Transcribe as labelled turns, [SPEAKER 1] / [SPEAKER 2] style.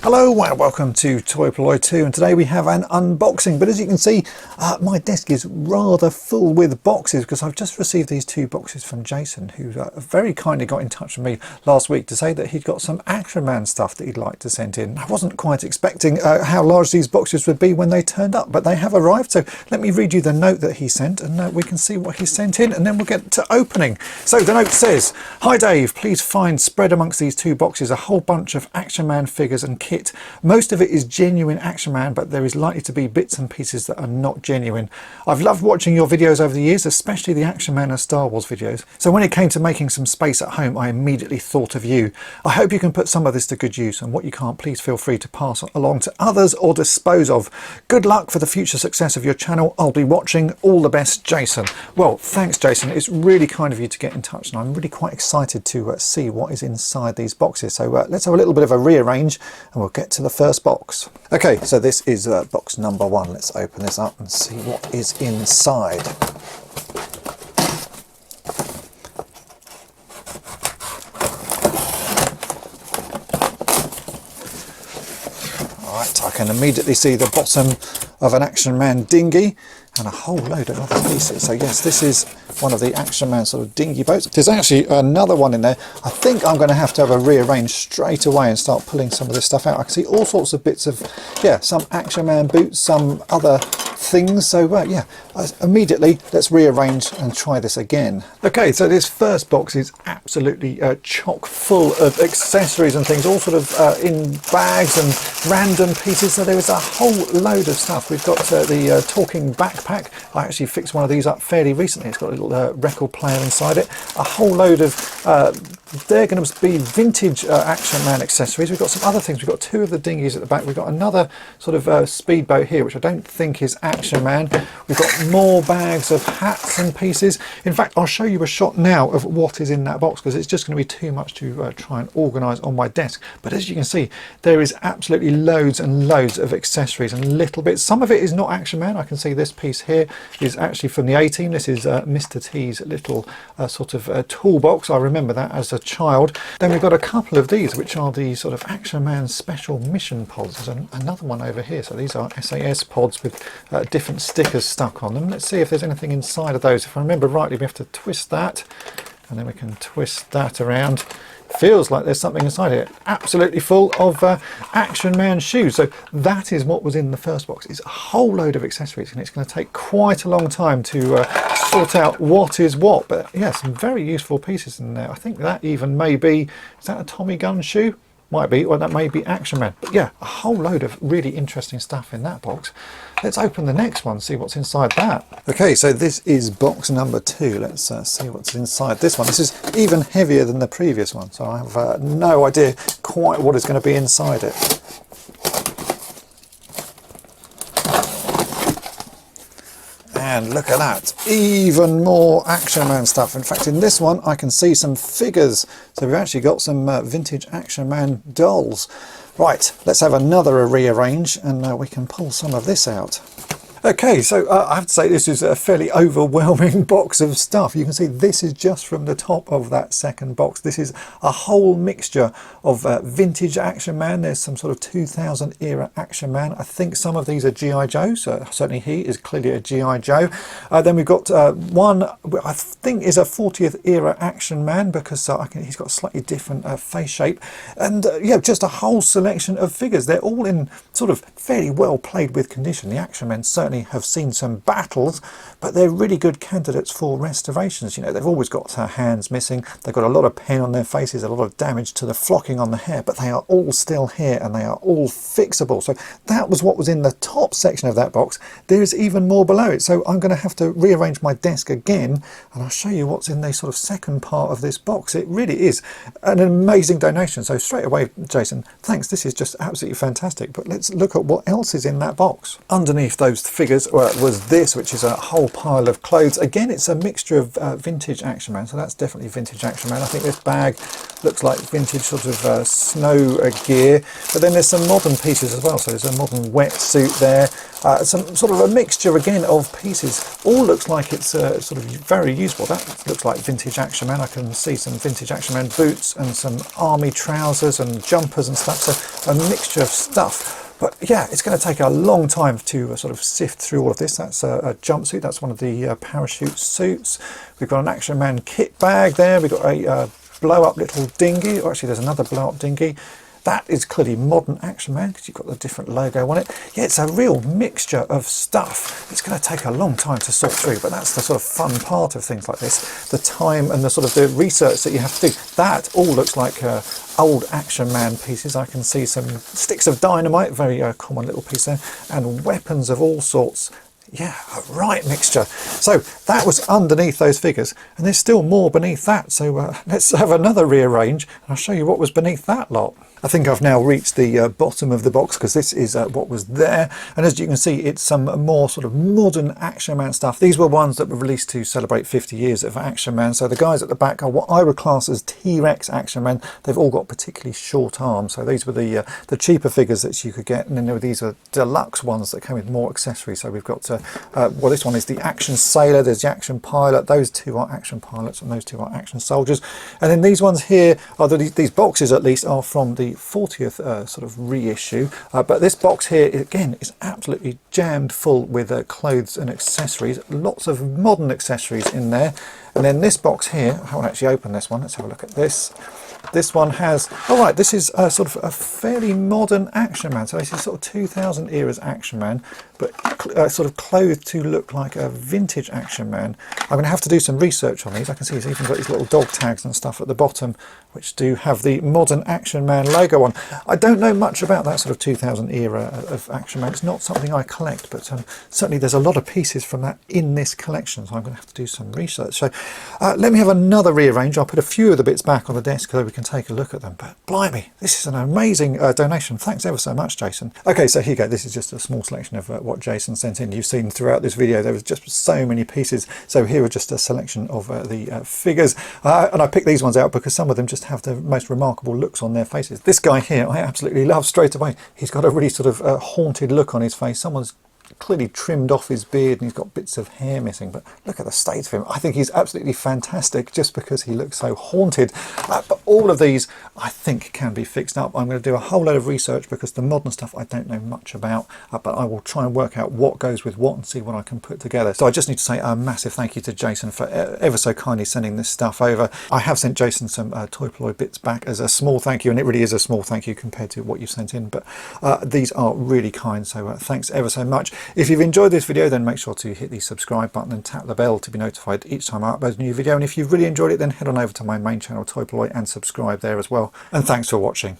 [SPEAKER 1] Hello and welcome to Toy Polloi 2, and today we have an unboxing. But as you can see, my desk is rather full with boxes because I've just received these two boxes from Jason, who very kindly got in touch with me last week to say that he'd got some Action Man stuff that he'd like to send in. I wasn't quite expecting how large these boxes would be when they turned up, but they have arrived. So let me read you the note that he sent, and we can see what he sent in, and then we'll get to opening. So the note says, "Hi Dave, please find spread amongst these two boxes a whole bunch of Action Man figures and kit. Most of it is genuine Action Man, but there is likely to be bits and pieces that are not genuine. I've loved watching your videos over the years, especially the Action Man and Star Wars videos. So when it came to making some space at home, I immediately thought of you. I hope you can put some of this to good use, and what you can't, please feel free to pass along to others or dispose of. Good luck for the future success of your channel. I'll be watching. All the best, Jason." Well, thanks Jason. It's really kind of you to get in touch, and I'm really quite excited to see what is inside these boxes. So let's have a little bit of a rearrange and we'll get to the first box. Okay, so this is box number one. Let's open this up and see what is inside. Alright, I can immediately see the bottom of an Action Man dinghy and a whole load of other pieces. So yes, this is one of the Action Man sort of dinghy boats. There's actually another one in there. I think I'm going to have a rearrange straight away and start pulling some of this stuff out. I can see all sorts of bits of, yeah, some Action Man boots, some other things. So yeah, immediately let's rearrange and try this again. Okay, so this first box is absolutely chock full of accessories and things, all sort of in bags and random pieces. So there is a whole load of stuff. We've got the talking backpack. I actually fixed one of these up fairly recently. It's got a little record player inside it. A whole load of they're going to be vintage Action Man accessories. We've got some other things. We've got two of the dinghies at the back. We've got another sort of speedboat here, which I don't think is Action Man. We've got more bags of hats and pieces. In fact, I'll show you a shot now of what is in that box, because it's just going to be too much to try and organise on my desk. But as you can see, there is absolutely loads and loads of accessories and little bits. Some of it is not Action Man. I can see this piece here is actually from the A-Team. This is Mr. T's little sort of toolbox. I remember that as a child. Then we've got a couple of these, which are the sort of Action Man special mission pods. There's another one over here. So these are SAS pods with different stickers stuck on them. Let's see if there's anything inside of those. If I remember rightly, we have to twist that, and then we can twist that around. Feels like there's something inside here. Absolutely full of Action Man shoes. So that is what was in the first box. It's a whole load of accessories, and it's going to take quite a long time to sort out what is what. But yeah, some very useful pieces in there. I think that even may be, is that a Tommy gun shoe? Might be, or that may be Action Man. But yeah, a whole load of really interesting stuff in that box. Let's open the next one, see what's inside that. Okay, so this is box number two. Let's see what's inside this one. This is even heavier than the previous one, so I have no idea quite what is going to be inside it. And look at that, even more Action Man stuff. In fact, in this one I can see some figures. So we've actually got some vintage Action Man dolls. Right, let's have another rearrange, and we can pull some of this out. Okay, so I have to say this is a fairly overwhelming box of stuff. You can see this is just from the top of that second box. This is a whole mixture of vintage Action Man. There's some sort of 2000 era Action Man. I think some of these are G.I. Joe, so certainly he is clearly a G.I. Joe. Then we've got one I think is a 40th era Action Man, because he's got a slightly different face shape. And yeah, just a whole selection of figures. They're all in sort of fairly well played with condition. The Action Men certainly have seen some battles, but they're really good candidates for restorations. You know, they've always got hands missing, they've got a lot of pen on their faces, a lot of damage to the flocking on the hair, but they are all still here and they are all fixable. So that was what was in the top section of that box. There's even more below it, so I'm going to have to rearrange my desk again, and I'll show you what's in the sort of second part of this box. It really is an amazing donation, so straight away, Jason, thanks. This is just absolutely fantastic. But let's look at what else is in that box. Underneath those figures was this, which is a whole pile of clothes. Again, it's a mixture of vintage Action Man, so that's definitely vintage Action Man. I think this bag looks like vintage sort of snow gear. But then there's some modern pieces as well. So there's a modern wetsuit there. Some sort of a mixture again of pieces. All looks like it's sort of very useful. That looks like vintage Action Man. I can see some vintage Action Man boots and some army trousers and jumpers and stuff. So a mixture of stuff. But yeah, it's going to take a long time to sort of sift through all of this. That's a jumpsuit. That's one of the parachute suits. We've got an Action Man kit bag there. We've got a blow-up little dinghy. Or actually, there's another blow-up dinghy. That is clearly modern Action Man because you've got the different logo on it. Yeah, it's a real mixture of stuff. It's going to take a long time to sort through, but that's the sort of fun part of things like this. The time and the sort of the research that you have to do. That all looks like old Action Man pieces. I can see some sticks of dynamite, very common little piece there, and weapons of all sorts. Yeah, a right mixture. So that was underneath those figures, and there's still more beneath that. So let's have another rearrange, and I'll show you what was beneath that lot. I think I've now reached the bottom of the box because this is what was there. And as you can see, it's some more sort of modern Action Man stuff. These were ones that were released to celebrate 50 years of Action Man. So the guys at the back are what I would class as T-Rex Action Man. They've all got particularly short arms. So these were the cheaper figures that you could get. And then there were these deluxe ones that came with more accessories. So we've got, well, this one is the Action Sailor. There's the Action Pilot. Those two are Action Pilots and those two are Action Soldiers. And then these ones here, are these boxes at least, are from the 40th sort of reissue, but this box here again is absolutely jammed full with clothes and accessories, lots of modern accessories in there. And then this box here, I won't actually open this one, let's have a look at this. This one has, all right, this is sort of a fairly modern Action Man. So this is sort of 2000 era's Action Man, but sort of clothed to look like a vintage Action Man. I'm going to have to do some research on these. I can see he's even got these little dog tags and stuff at the bottom, which do have the modern Action Man logo on. I don't know much about that sort of 2000 era of Action Man. It's not something I collect, but certainly there's a lot of pieces from that in this collection, so I'm going to have to do some research. So let me have another rearrange. I'll put a few of the bits back on the desk so we can take a look at them. But blimey, this is an amazing donation. Thanks ever so much, Jason. Okay, so here you go. This is just a small selection of what Jason sent in. You've seen throughout this video there was just so many pieces. So here are just a selection of the figures. And I picked these ones out because some of them just have the most remarkable looks on their faces. This guy here I absolutely love straight away. He's got a really sort of haunted look on his face. Someone's clearly trimmed off his beard and he's got bits of hair missing, but look at the state of him. I think he's absolutely fantastic just because he looks so haunted. But all of these I think can be fixed up. I'm going to do a whole load of research because the modern stuff I don't know much about, but I will try and work out what goes with what and see what I can put together. So I just need to say a massive thank you to Jason for ever so kindly sending this stuff over. I have sent Jason some Toy Polloi bits back as a small thank you, and it really is a small thank you compared to what you've sent in, but these are really kind, so thanks ever so much. If you've enjoyed this video, then make sure to hit the subscribe button and tap the bell to be notified each time I upload a new video. And if you've really enjoyed it, then head on over to my main channel, Toy Polloi, and subscribe there as well. And thanks for watching.